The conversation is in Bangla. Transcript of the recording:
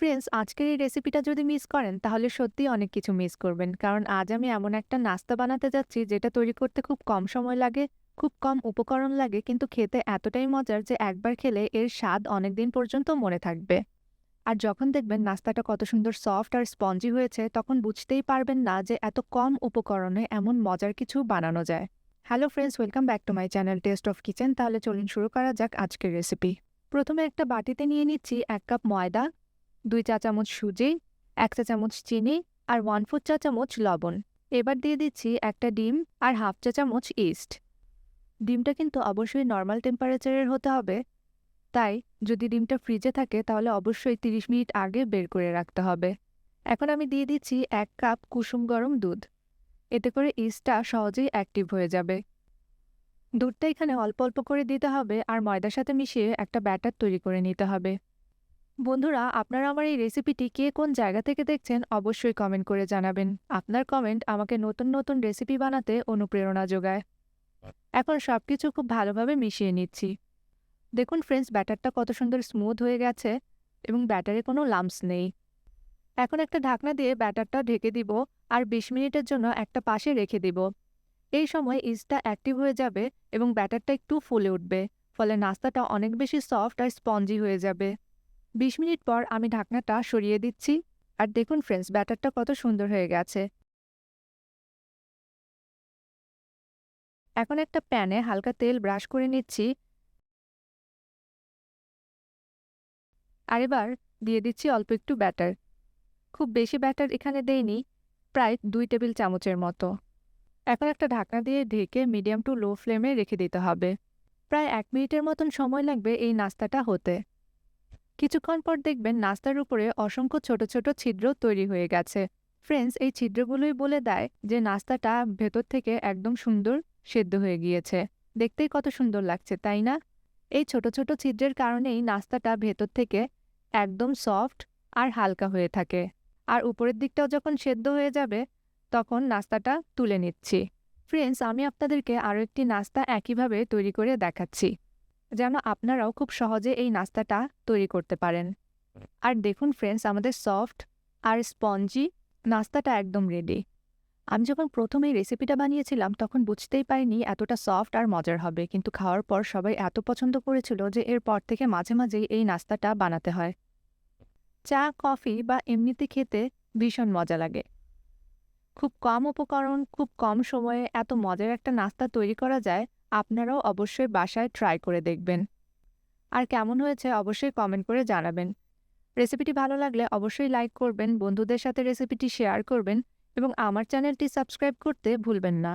ফ্রেন্ডস, আজকের এই রেসিপিটা যদি মিস করেন তাহলে সত্যিই অনেক কিছু মিস করবেন। কারণ আজ আমি এমন একটা নাস্তা বানাতে যাচ্ছি যেটা তৈরি করতে খুব কম সময় লাগে, খুব কম উপকরণ লাগে, কিন্তু খেতে এতটাই মজার যে একবার খেলে এর স্বাদ অনেকদিন পর্যন্ত মনে থাকবে। আর যখন দেখবেন নাস্তাটা কত সুন্দর সফট আর স্পঞ্জি হয়েছে, তখন বুঝতেই পারবেন না যে এত কম উপকরণে এমন মজার কিছু বানানো যায়। Hello friends, welcome back to my channel test of kitchen. তাহলে চলুন শুরু করা যাক আজকের রেসিপি। প্রথমে একটা বাটিতে নিয়ে নিচ্ছি 1 কাপ ময়দা, 2 চা চামচ সুজি, 1 চা চামচ চিনি আর 1/4 চা চামচ লবণ। এবার দিয়ে দিচ্ছি একটা ডিম আর হাফ চা চামচ ইস্ট। ডিমটা কিন্তু অবশ্যই নর্মাল টেম্পারেচারের হতে হবে, তাই যদি ডিমটা ফ্রিজে থাকে তাহলে অবশ্যই 30 মিনিট আগে বের করে রাখতে হবে। এখন আমি দিয়ে দিচ্ছি 1 কাপ কুসুম গরম দুধ। এতে করে ইস্টটা সহজেই অ্যাক্টিভ হয়ে যাবে। দুধটা এখানে অল্প অল্প করে দিতে হবে আর ময়দার সাথে মিশিয়ে একটা ব্যাটার তৈরি করে নিতে হবে। বন্ধুরা, আপনারা আমার এই রেসিপিটি কে কোন জায়গা থেকে দেখছেন অবশ্যই কমেন্ট করে জানাবেন। আপনার কমেন্ট আমাকে নতুন নতুন রেসিপি বানাতে অনুপ্রেরণা যোগায়। এখন সবকিছু খুব ভালোভাবে মিশিয়ে নিচ্ছি। দেখুন ফ্রেন্ডস, ব্যাটারটা কত সুন্দর স্মুথ হয়ে গেছে এবং ব্যাটারে কোনো লাম্পস নেই। এখন একটা ঢাকনা দিয়ে ব্যাটারটা ঢেকে দিব আর 20 মিনিটের জন্য একটা পাশে রেখে দিব। এই সময় ইস্টটা অ্যাক্টিভ হয়ে যাবে এবং ব্যাটারটা একটু ফুলে উঠবে, ফলে নাস্তাটা অনেক বেশি সফট আর স্পঞ্জি হয়ে যাবে। 20 মিনিট পর আমি ঢাকনাটা সরিয়ে দিচ্ছি আর দেখুন ফ্রেন্ডস, ব্যাটারটা কত সুন্দর হয়ে গেছে। এখন একটা প্যানে হালকা তেল ব্রাশ করে নিচ্ছি আর এবার দিয়ে দিচ্ছি অল্প একটু ব্যাটার। খুব বেশি ব্যাটার এখানে দেইনি, প্রায় 2 টেবিল চামচের মতো। এখন একটা ঢাকনা দিয়ে ঢেকে মিডিয়াম টু লো ফ্লেমে রেখে দিতে হবে। প্রায় 1 মিনিটের মতন সময় লাগবে এই নাস্তাটা হতে। কিছুক্ষণ পর দেখবেন নাস্তার উপরে অসংখ্য ছোট ছোট ছিদ্র তৈরি হয়ে গেছে। ফ্রেন্ডস, এই ছিদ্রগুলোই বলে দেয় যে নাস্তাটা ভেতর থেকে একদম সুন্দর সেদ্ধ হয়ে গিয়েছে। দেখতেই কত সুন্দর লাগছে, তাই না? এই ছোট ছোট ছিদ্রের কারণেই নাস্তাটা ভেতর থেকে একদম সফট আর হালকা হয়ে থাকে। আর উপরের দিকটাও যখন সেদ্ধ হয়ে যাবে তখন নাস্তাটা তুলে নিচ্ছি। ফ্রেন্ডস, আমি আপনাদেরকে আরও একটি নাস্তা একইভাবে তৈরি করে দেখাচ্ছি, যেন আপনারাও খুব সহজে এই নাস্তাটা তৈরি করতে পারেন। আর দেখুন ফ্রেন্ডস, আমাদের সফট আর স্পঞ্জি নাস্তাটা একদম রেডি। আমি যখন প্রথম এই রেসিপিটা বানিয়েছিলাম তখন বুঝতেই পারিনি এতটা সফট আর মজার হবে, কিন্তু খাওয়ার পর সবাই এত পছন্দ করেছিল যে এরপর থেকে মাঝে মাঝেই এই নাস্তাটা বানাতে হয়। চা, কফি বা এমনিতে খেতে ভীষণ মজা লাগে। খুব কম উপকরণ, খুব কম সময়ে এত মজার একটা নাস্তা তৈরি করা যায়। আপনারাও অবশ্যই বাসায় ট্রাই করে দেখবেন। আর কেমন হয়েছে অবশ্যই কমেন্ট করে জানাবেন। রেসিপিটি ভালো লাগলে অবশ্যই লাইক করবেন, বন্ধুদের সাথে রেসিপিটি শেয়ার করবেন এবং আমার চ্যানেলটি সাবস্ক্রাইব করতে ভুলবেন না।